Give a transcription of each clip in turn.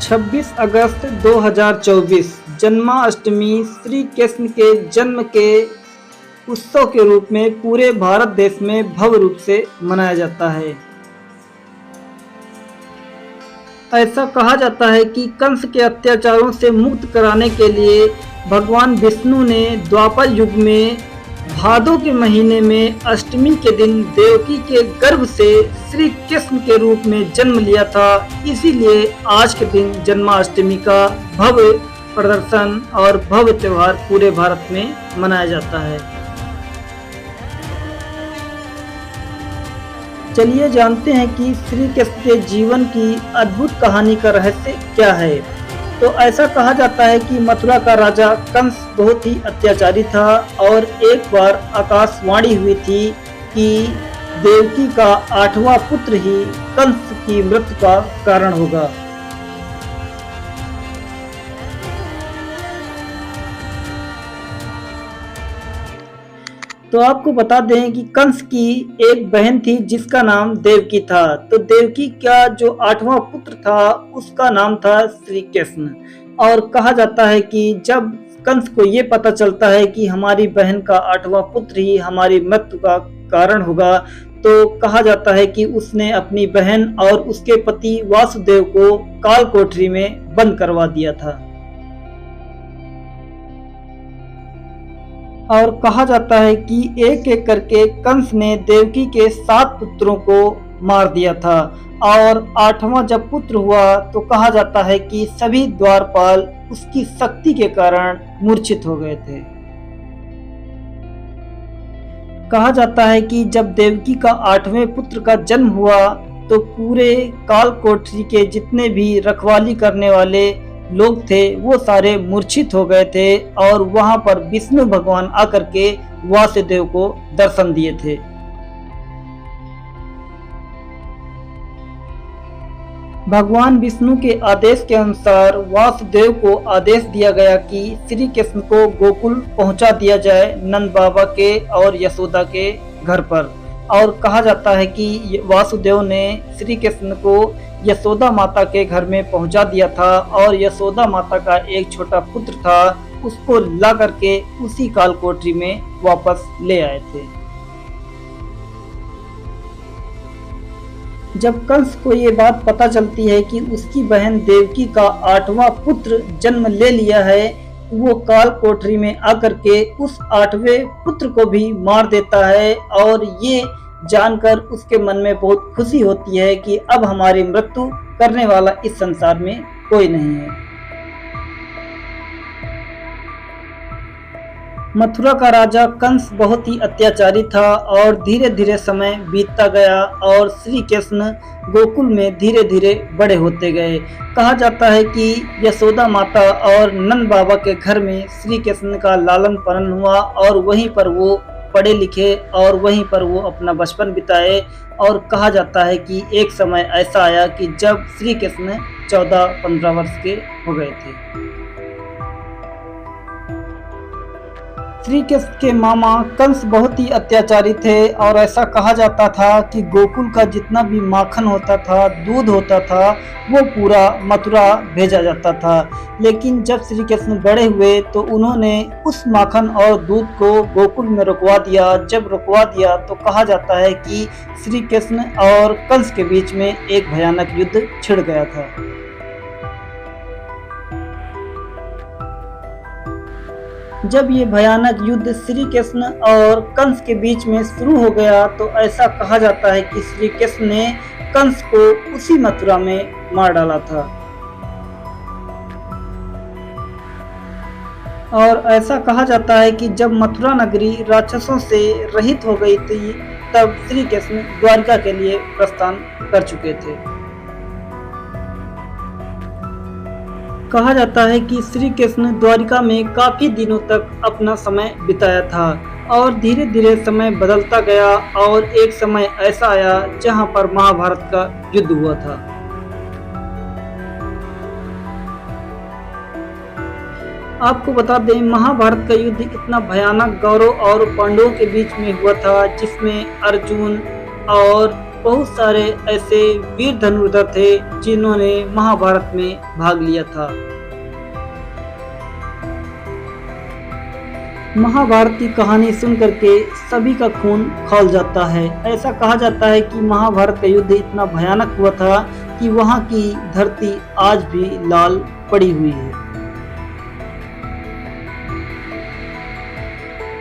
छब्बीस अगस्त 2024 जन्माष्टमी श्री कृष्ण के जन्म के उत्सव के रूप में पूरे भारत देश में भव्य रूप से मनाया जाता है। ऐसा कहा जाता है कि कंस के अत्याचारों से मुक्त कराने के लिए भगवान विष्णु ने द्वापर युग में भादों के महीने में अष्टमी के दिन देवकी के गर्भ से श्री कृष्ण के रूप में जन्म लिया था। इसीलिए आज के दिन जन्माष्टमी का भव्य प्रदर्शन और भव्य त्योहार पूरे भारत में मनाया जाता है। चलिए जानते हैं कि श्री कृष्ण के जीवन की अद्भुत कहानी का रहस्य क्या है। तो ऐसा कहा जाता है कि मथुरा का राजा कंस बहुत ही अत्याचारी था और एक बार आकाशवाणी हुई थी कि देवकी का 8वां पुत्र ही कंस की मृत्यु का कारण होगा। तो आपको बता दें कि कंस की एक बहन थी जिसका नाम देवकी था। तो देवकी का जो 8वां पुत्र था उसका नाम था श्री कृष्ण। और कहा जाता है कि जब कंस को ये पता चलता है कि हमारी बहन का 8वां पुत्र ही हमारी मृत्यु का कारण होगा, तो कहा जाता है कि उसने अपनी बहन और उसके पति वासुदेव को काल कोठरी में बंद करवा दिया था। और कहा जाता है कि एक एक करके कंस ने देवकी के 7 पुत्रों को मार दिया था और 8वां जब पुत्र हुआ तो कहा जाता है कि सभी द्वारपाल उसकी शक्ति के कारण मूर्छित हो गए थे। कहा जाता है कि जब देवकी का 8वें पुत्र का जन्म हुआ तो पूरे काल कोठरी के जितने भी रखवाली करने वाले लोग थे वो सारे मूर्छित हो गए थे और वहां पर विष्णु भगवान आकर के वासुदेव को दर्शन दिए थे। भगवान विष्णु के आदेश के अनुसार वासुदेव को आदेश दिया गया कि श्री कृष्ण को गोकुल पहुंचा दिया जाए नंद बाबा के और यशोदा के घर पर। और कहा जाता है कि वासुदेव ने श्री कृष्ण को यशोदा माता के घर में पहुंचा दिया था और यशोदा माता का एक छोटा पुत्र था उसको ला करके उसी काल कोठरी में वापस ले आए थे। जब कंस को ये बात पता चलती है कि उसकी बहन देवकी का 8वां पुत्र जन्म ले लिया है, वो काल कोठरी में आकर के उस 8वें पुत्र को भी मार देता है और ये जानकर उसके मन में बहुत खुशी होती है कि अब हमारी मृत्यु करने वाला इस संसार में कोई नहीं है। मथुरा का राजा कंस बहुत ही अत्याचारी था और धीरे धीरे समय बीतता गया और श्री कृष्ण गोकुल में धीरे धीरे बड़े होते गए। कहा जाता है कि यशोदा माता और नंद बाबा के घर में श्री कृष्ण का लालन पालन हुआ और वहीं पर वो पढ़े लिखे और वहीं पर वो अपना बचपन बिताए। और कहा जाता है कि एक समय ऐसा आया कि जब श्री कृष्ण 14-15 वर्ष के हो गए थे। श्री कृष्ण के मामा कंस बहुत ही अत्याचारी थे और ऐसा कहा जाता था कि गोकुल का जितना भी माखन होता था, दूध होता था, वो पूरा मथुरा भेजा जाता था। लेकिन जब श्री कृष्ण बड़े हुए तो उन्होंने उस माखन और दूध को गोकुल में रुकवा दिया। जब रुकवा दिया तो कहा जाता है कि श्री कृष्ण और कंस के बीच में एक भयानक युद्ध छिड़ गया था। जब ये भयानक युद्ध श्री कृष्ण और कंस के बीच में शुरू हो गया तो ऐसा कहा जाता है कि श्री कृष्ण ने कंस को उसी मथुरा में मार डाला था। और ऐसा कहा जाता है कि जब मथुरा नगरी राक्षसों से रहित हो गई थी तब श्री कृष्ण द्वारिका के लिए प्रस्थान कर चुके थे। कहा जाता है कि श्री कृष्ण द्वारिका में काफी दिनों तक अपना समय बिताया था और धीरे धीरे समय बदलता गया और एक समय ऐसा आया जहां पर महाभारत का युद्ध हुआ था। आपको बता दें, महाभारत का युद्ध इतना भयानक कौरव और पांडवों के बीच में हुआ था जिसमें अर्जुन और बहुत सारे ऐसे वीर धनुर्धर थे जिन्होंने महाभारत में भाग लिया था। महाभारत की कहानी सुनकर के सभी का खून खौल जाता है। ऐसा कहा जाता है कि महाभारत का युद्ध इतना भयानक हुआ था कि वहां की धरती आज भी लाल पड़ी हुई है।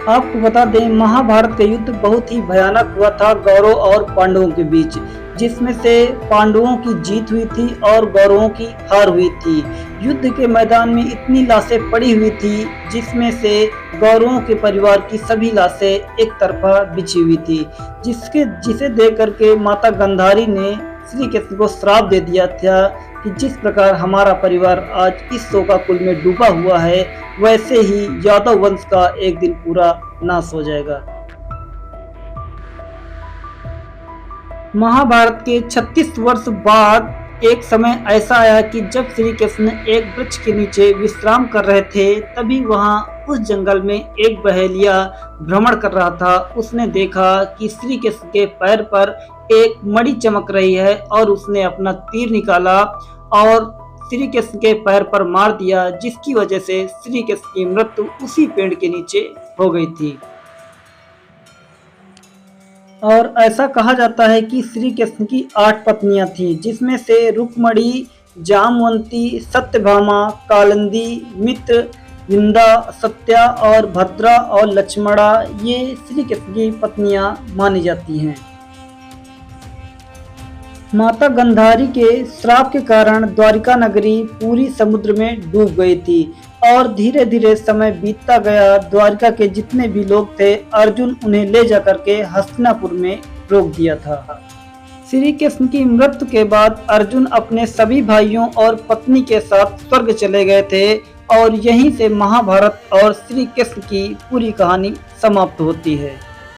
आपको बता दें, महाभारत का युद्ध बहुत ही भयानक हुआ था कौरव और पांडवों के बीच, जिसमें से पांडवों की जीत हुई थी और कौरवों की हार हुई थी। युद्ध के मैदान में इतनी लाशें पड़ी हुई थी जिसमें से कौरवों के परिवार की सभी लाशें एक तरफा बिछी हुई थी, जिसे देख करके माता गांधारी ने श्री कृष्ण को श्राप दे दिया था कि जिस प्रकार हमारा परिवार आज इस शोकाकुल में डूबा हुआ है वैसे ही यादव वंश का एक दिन पूरा नाश हो जाएगा। महाभारत के 36 वर्ष बाद एक समय ऐसा आया कि जब श्री कृष्ण एक वृक्ष के नीचे विश्राम कर रहे थे तभी वहां उस जंगल में एक बहेलिया भ्रमण कर रहा था। उसने देखा कि श्री कृष्ण के पैर पर एक मणि चमक रही है और उसने अपना तीर निकाला और श्री कृष्ण के पैर पर मार दिया, जिसकी वजह से श्री कृष्ण की मृत्यु उसी पेड़ के नीचे हो गई थी। और ऐसा कहा जाता है कि श्री कृष्ण की 8 पत्नियां थी, जिसमें से रुक्मणी, जामवंती, सत्यभामा, कालिंदी, मित्र, विंदा, सत्या और भद्रा और लक्ष्मणा ये श्री कृष्ण की पत्नियां मानी जाती हैं। माता गांधारी के श्राप के कारण द्वारिका नगरी पूरी समुद्र में डूब गई थी और धीरे धीरे समय बीतता गया। द्वारिका के जितने भी लोग थे अर्जुन उन्हें ले जाकर के हस्तिनापुर में रोक दिया था। श्री कृष्ण की मृत्यु के बाद अर्जुन अपने सभी भाइयों और पत्नी के साथ स्वर्ग चले गए थे और यहीं से महाभारत और श्री कृष्ण की पूरी कहानी समाप्त होती है।